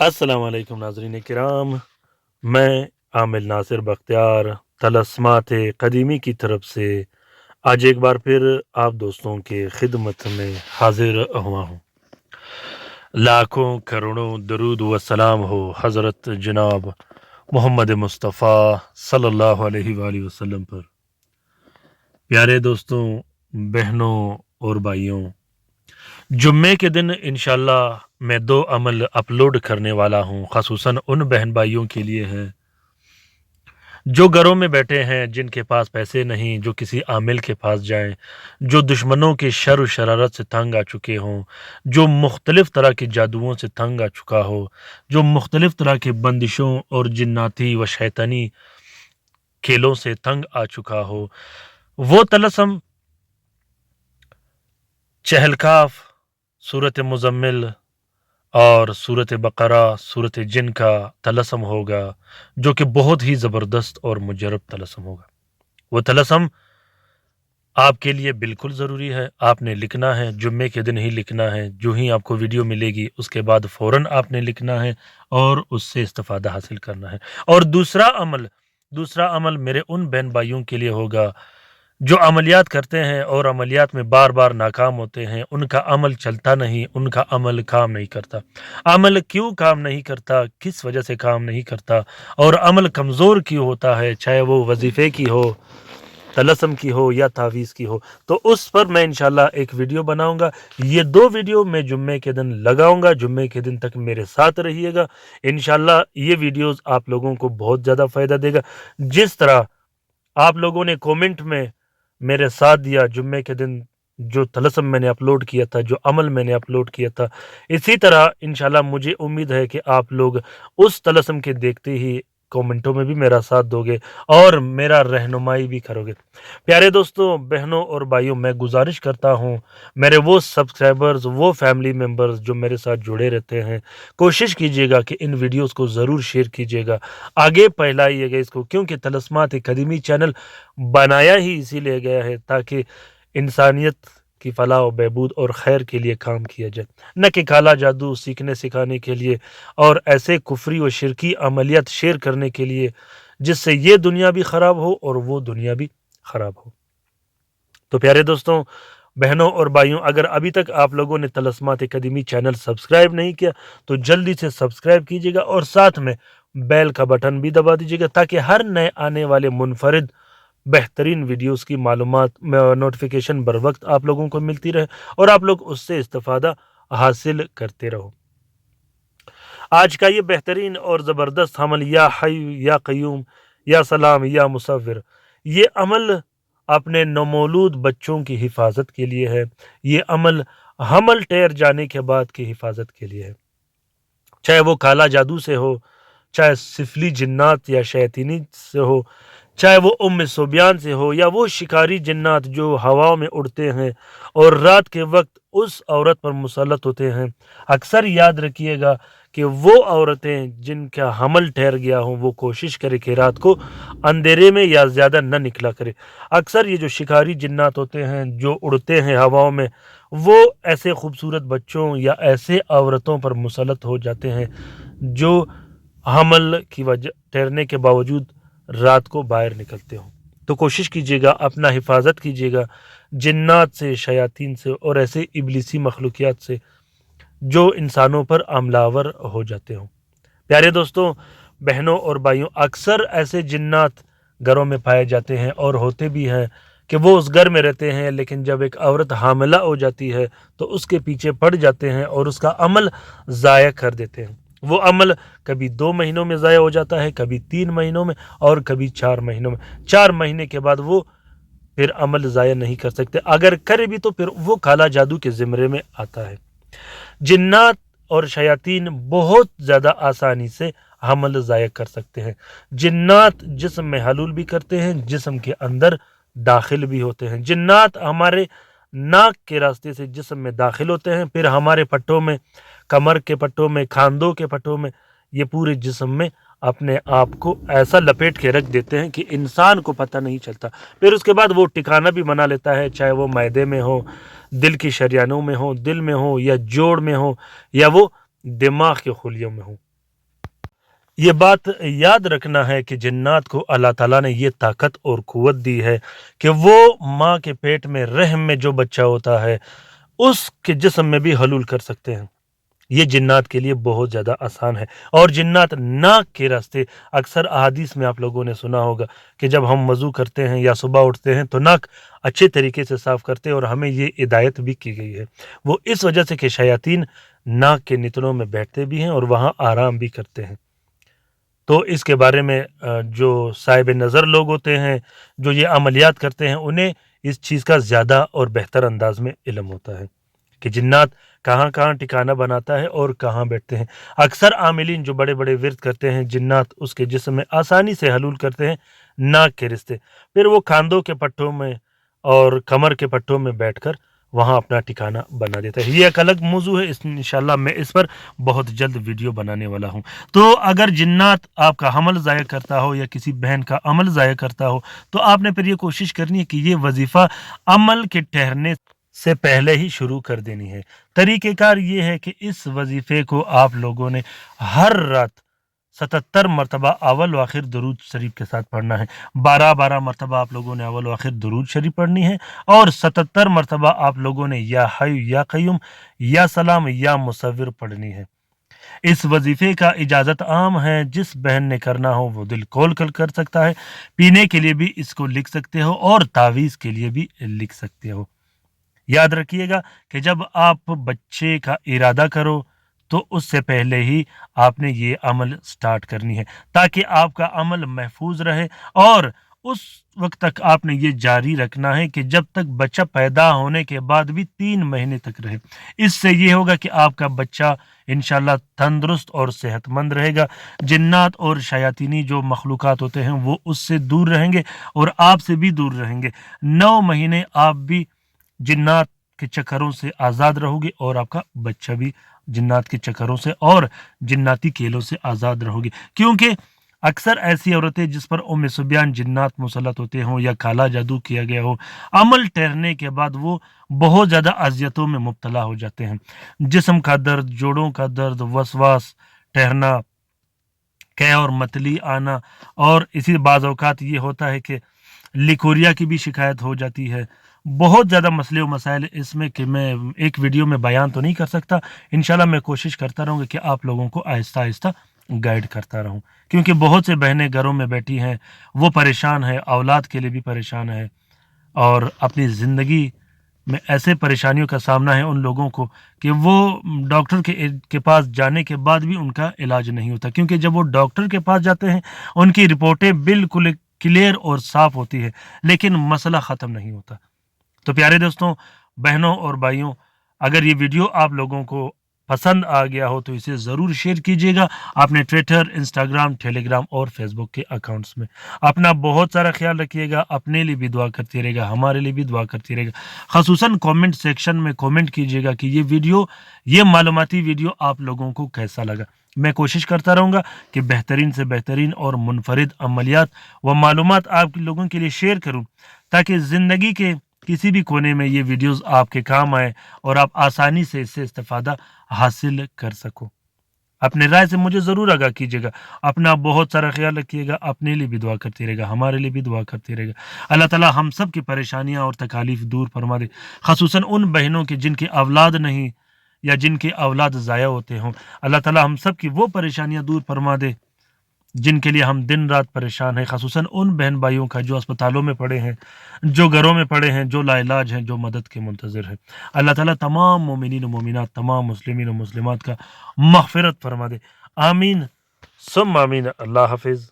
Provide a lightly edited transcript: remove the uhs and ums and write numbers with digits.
अस्सलाम वालेकुम नाज़रीन किराम, मैं आमिल नासिर बख्तियार तलस्मात कदीमी की तरफ से आज एक बार फिर आप दोस्तों के खिदमत में हाजिर हुआ हूँ। लाखों करोड़ों दरूद व सलाम हो हज़रत जनाब मोहम्मद मुस्तफ़ा सल्लल्लाहु अलैहि वसल्लम पर। प्यारे दोस्तों, बहनों और भाइयों, जुम्मे के दिन इंशाल्लाह मैं 2 अमल अपलोड करने वाला हूँ, ख़ुसूसन उन बहन भाइयों के लिए है जो घरों में बैठे हैं, जिनके पास पैसे नहीं, जो किसी आमिल के पास जाएं, जो दुश्मनों के शर व शरारत से तंग आ चुके हों, जो मुख्तलिफ़ तरह के जादुओं से तंग आ चुका हो, जो मुख्तलिफ़ तरह के बंदिशों और जिन्नाती व शैतानी खेलों से तंग आ चुका हो। वो तलस्म चहलकाफ, सूरत मुज़म्मिल और सूरत बकरा, सूरत जिन का तलस्म होगा, जो कि बहुत ही ज़बरदस्त और मुजरब तलस्म होगा। वो तलस्म आपके लिए बिल्कुल ज़रूरी है। आपने लिखना है, जुम्मे के दिन ही लिखना है। जो ही आपको वीडियो मिलेगी उसके बाद फ़ौरन आपने लिखना है और उससे इस्तिफ़ादा हासिल करना है। और दूसरा अमल मेरे उन बहन भाइयों के लिए होगा जो अमलियात करते हैं और अमलियात में बार बार नाकाम होते हैं। उनका अमल चलता नहीं, उनका अमल काम नहीं करता। अमल क्यों काम नहीं करता, किस वजह से काम नहीं करता और अमल कमज़ोर क्यों होता है, चाहे वो वजीफ़े की हो, तलस्म की हो या तावीज़ की हो, तो उस पर मैं इंशाल्लाह एक वीडियो बनाऊंगा। ये 2 वीडियो मैं जुम्मे के दिन लगाऊंगा। जुम्मे के दिन तक मेरे साथ रहिएगा। इंशाल्लाह ये वीडियोस आप लोगों को बहुत ज़्यादा फ़ायदा देगा। जिस तरह आप लोगों ने कमेंट में मेरे साथ दिया जुम्मे के दिन, जो तलस्म मैंने अपलोड किया था, जो अमल मैंने अपलोड किया था, इसी तरह इंशाल्लाह मुझे उम्मीद है कि आप लोग उस तलस्म के देखते ही कमेंटों में भी मेरा साथ दोगे और मेरा रहनुमाई भी करोगे। प्यारे दोस्तों, बहनों और भाइयों, मैं गुजारिश करता हूँ, मेरे वो सब्सक्राइबर्स, वो फैमिली मेम्बर्स जो मेरे साथ जुड़े रहते हैं, कोशिश कीजिएगा कि इन वीडियोस को ज़रूर शेयर कीजिएगा, आगे फैलाइएगा इसको, क्योंकि तलस्मात कदीमी चैनल बनाया ही इसीलिए गया है ताकि इंसानियत की फलाह व बहबूद और खैर के लिए काम किया जाए, न कि काला जादू सीखने सिखाने के लिए और ऐसे कुफरी व शिरकी अमलियत शेयर करने के लिए जिससे ये दुनिया भी ख़राब हो और वो दुनिया भी ख़राब हो। तो प्यारे दोस्तों, बहनों और भाइयों, अगर अभी तक आप लोगों ने तलस्मात कदीमी चैनल सब्सक्राइब नहीं किया तो जल्दी से सब्सक्राइब कीजिएगा और साथ में बेल का बटन भी दबा दीजिएगा ताकि हर नए आने वाले मुनफरिद बेहतरीन वीडियोस की मालूमात नोटिफिकेशन बर वक्त आप लोगों को मिलती रहे और आप लोग उससे इस्तिफादा हासिल करते रहो। आज का ये बेहतरीन और ज़बरदस्त अमल, या हय्यु या क़य्यूम या सलाम या मुसव्विर, ये अमल अपने नवमौलूद बच्चों की हिफाजत के लिए है। ये अमल हमल ठहर जाने के बाद की हिफाजत के लिए है। चाहे वो काला जादू से हो, चाहे सिफली जिन्नात या शैतानी से हो, चाहे वो उम्म सुबियान से हो, या वो शिकारी जिन्नात जो हवाओं में उड़ते हैं और रात के वक्त उस औरत पर मुसल्लत होते हैं। अक्सर याद रखिएगा कि वो औरतें जिनका हमल ठहर गया हो, वो कोशिश करे कि रात को अंधेरे में या ज़्यादा न निकला करे। अक्सर ये जो शिकारी जिन्नात होते हैं जो उड़ते हैं हवाओं में, वो ऐसे खूबसूरत बच्चों या ऐसे औरतों पर मुसल्लत हो जाते हैं जो हमल की वजह ठहरने के बावजूद रात को बाहर निकलते हो। तो कोशिश कीजिएगा, अपना हिफाजत कीजिएगा जिन्नात से, शयातीन से और ऐसे इब्लिसी मखलूकियात से जो इंसानों पर हमलावर हो जाते हों। प्यारे दोस्तों, बहनों और भाइयों, अक्सर ऐसे जिन्नात घरों में पाए जाते हैं और होते भी हैं कि वो उस घर में रहते हैं, लेकिन जब एक औरत हामिला हो जाती है तो उसके पीछे पड़ जाते हैं और उसका अमल ज़ाया कर देते हैं। वो अमल कभी 2 महीनों में ज़ाया हो जाता है, कभी 3 महीनों में और कभी 4 महीनों में। 4 महीने के बाद वो फिर अमल ज़ाया नहीं कर सकते, अगर करे भी तो फिर वो काला जादू के ज़िम्रे में आता है। जिन्नात और शयातीन बहुत ज़्यादा आसानी से हमल ज़ाया कर सकते हैं। जिन्नात जिस्म में हलूल भी करते हैं, जिस्म के अंदर दाखिल भी होते हैं। जिन्नात हमारे नाक के रास्ते से जिस्म में दाखिल होते हैं, फिर हमारे पट्टों में, कमर के पट्टों में, खांदों के पट्टों में, ये पूरे जिस्म में अपने आप को ऐसा लपेट के रख देते हैं कि इंसान को पता नहीं चलता। फिर उसके बाद वो ठिकाना भी बना लेता है, चाहे वो मैदे में हो, दिल की शरियानों में हो, दिल में हो या जोड़ में हो, या वो दिमाग के खुलियों में हो। یہ بات یاد رکھنا ہے کہ جنات کو اللہ تعالیٰ نے یہ طاقت اور قوت دی ہے کہ وہ ماں کے پیٹ میں رحم میں جو بچہ ہوتا ہے اس کے جسم میں بھی حلول کر سکتے ہیں۔ یہ جنات کے لیے بہت زیادہ آسان ہے۔ اور جنات ناک کے راستے، اکثر احادیث میں آپ لوگوں نے سنا ہوگا کہ جب ہم وضو کرتے ہیں یا صبح اٹھتے ہیں تو ناک اچھے طریقے سے صاف کرتے ہیں، اور ہمیں یہ ہدایت بھی کی گئی ہے وہ اس وجہ سے کہ شیاطین ناک کے نتنوں میں بیٹھتے بھی ہیں اور وہاں آرام بھی کرتے ہیں۔ تو اس کے بارے میں جو صاحب نظر لوگ ہوتے ہیں، جو یہ عملیات کرتے ہیں، انہیں اس چیز کا زیادہ اور بہتر انداز میں علم ہوتا ہے کہ جنات کہاں کہاں ٹھکانہ بناتا ہے اور کہاں بیٹھتے ہیں۔ اکثر عاملین جو بڑے بڑے ورد کرتے ہیں، جنات اس کے جسم میں آسانی سے حلول کرتے ہیں ناک کے رشتے، پھر وہ کاندھوں کے پٹھوں میں اور کمر کے پٹھوں میں بیٹھ کر وہاں اپنا ٹھکانہ بنا دیتا ہے۔ یہ ایک الگ موضوع ہے، انشاءاللہ میں اس پر بہت جلد ویڈیو بنانے والا ہوں۔ تو اگر جنات آپ کا عمل ضائع کرتا ہو یا کسی بہن کا عمل ضائع کرتا ہو تو آپ نے پھر یہ کوشش کرنی ہے کہ یہ وظیفہ عمل کے ٹھہرنے سے پہلے ہی شروع کر دینی ہے۔ طریقہ کار یہ ہے کہ اس وظیفے کو آپ لوگوں نے ہر رات 77 مرتبہ اول و آخر درود شریف کے ساتھ پڑھنا ہے۔ 12 مرتبہ آپ لوگوں نے اول و آخر درود شریف پڑھنی ہے، اور 77 مرتبہ آپ لوگوں نے یا حی یا قیوم یا سلام یا مصور پڑھنی ہے۔ اس وظیفے کا اجازت عام ہے، جس بہن نے کرنا ہو وہ دل کھول کر سکتا ہے، پینے کے لیے بھی اس کو لکھ سکتے ہو اور تعویذ کے لیے بھی لکھ سکتے ہو۔ یاد رکھیے گا کہ جب آپ بچے کا ارادہ کرو تو اس سے پہلے ہی آپ نے یہ عمل سٹارٹ کرنی ہے، تاکہ آپ کا عمل محفوظ رہے، اور اس وقت تک آپ نے یہ جاری رکھنا ہے کہ جب تک بچہ پیدا ہونے کے بعد بھی 3 مہینے تک رہے۔ اس سے یہ ہوگا کہ آپ کا بچہ انشاءاللہ تندرست اور صحت مند رہے گا، جنات اور شیاطینی جو مخلوقات ہوتے ہیں وہ اس سے دور رہیں گے اور آپ سے بھی دور رہیں گے۔ 9 مہینے آپ بھی جنات کے چکروں سے آزاد رہو گے، اور آپ کا بچہ بھی جنات کے چکروں سے اور جناتی کیلوں سے آزاد رہو گے، کیونکہ اکثر ایسی عورتیں جس پر ام سبیان جنات مسلط ہوتے ہوں یا کالا جادو کیا گیا ہو، عمل ٹھہرنے کے بعد وہ بہت زیادہ اذیتوں میں مبتلا ہو جاتے ہیں۔ جسم کا درد، جوڑوں کا درد، وسواس، ٹھہرنا، قے اور متلی آنا، اور اسی بعض اوقات یہ ہوتا ہے کہ لیکوریا کی بھی شکایت ہو جاتی ہے۔ بہت زیادہ مسئلے و مسائل اس میں کہ میں ایک ویڈیو میں بیان تو نہیں کر سکتا۔ انشاءاللہ میں کوشش کرتا رہوں گا کہ آپ لوگوں کو آہستہ آہستہ گائیڈ کرتا رہوں، کیونکہ بہت سے بہنیں گھروں میں بیٹھی ہیں، وہ پریشان ہے، اولاد کے لیے بھی پریشان ہے، اور اپنی زندگی میں ایسے پریشانیوں کا سامنا ہے ان لوگوں کو کہ وہ ڈاکٹر کے پاس جانے کے بعد بھی ان کا علاج نہیں ہوتا، کیونکہ جب وہ ڈاکٹر کے پاس جاتے ہیں ان کی رپورٹیں بالکل کلیئر اور صاف ہوتی ہے، لیکن مسئلہ ختم نہیں ہوتا۔ تو پیارے دوستوں، بہنوں اور بھائیوں، اگر یہ ویڈیو آپ لوگوں کو پسند آ گیا ہو تو اسے ضرور شیئر کیجیے گا اپنے ٹویٹر، انسٹاگرام، ٹیلی گرام اور فیس بک کے اکاؤنٹس میں۔ اپنا بہت سارا خیال رکھیے گا، اپنے لیے بھی دعا کرتے رہے گا، ہمارے لیے بھی دعا کرتے رہے گا۔ خصوصاً کومنٹ سیکشن میں کومنٹ کیجیے گا کہ یہ معلوماتی ویڈیو آپ لوگوں کو کیسا لگا۔ میں کوشش کرتا رہوں گا کہ بہترین سے بہترین اور منفرد عملیات و معلومات آپ لوگوں کے لیے شیئر کروں، تاکہ زندگی کے کسی بھی کونے میں یہ ویڈیوز آپ کے کام آئے اور آپ آسانی سے اس سے استفادہ حاصل کر سکو۔ اپنے رائے سے مجھے ضرور آگاہ کیجیے گا۔ اپنا بہت سارا خیال رکھیے گا، اپنے لیے بھی دعا کرتے رہے گا، ہمارے لیے بھی دعا کرتے رہے گا۔ اللہ تعالیٰ ہم سب کی پریشانیاں اور تکالیف دور فرما دے، خصوصاً ان بہنوں کی جن کی اولاد نہیں یا جن کے اولاد ضائع ہوتے ہوں۔ اللہ تعالیٰ ہم سب کی وہ پریشانیاں دور فرما دے جن کے لیے ہم دن رات پریشان ہیں، خصوصاً ان بہن بھائیوں کا جو اسپتالوں میں پڑے ہیں، جو گھروں میں پڑے ہیں، جو لا علاج ہیں، جو مدد کے منتظر ہیں۔ اللہ تعالیٰ تمام مومنین و مومنات، تمام مسلمین و مسلمات کا مغفرت فرما دے۔ آمین ثم آمین۔ اللہ حافظ۔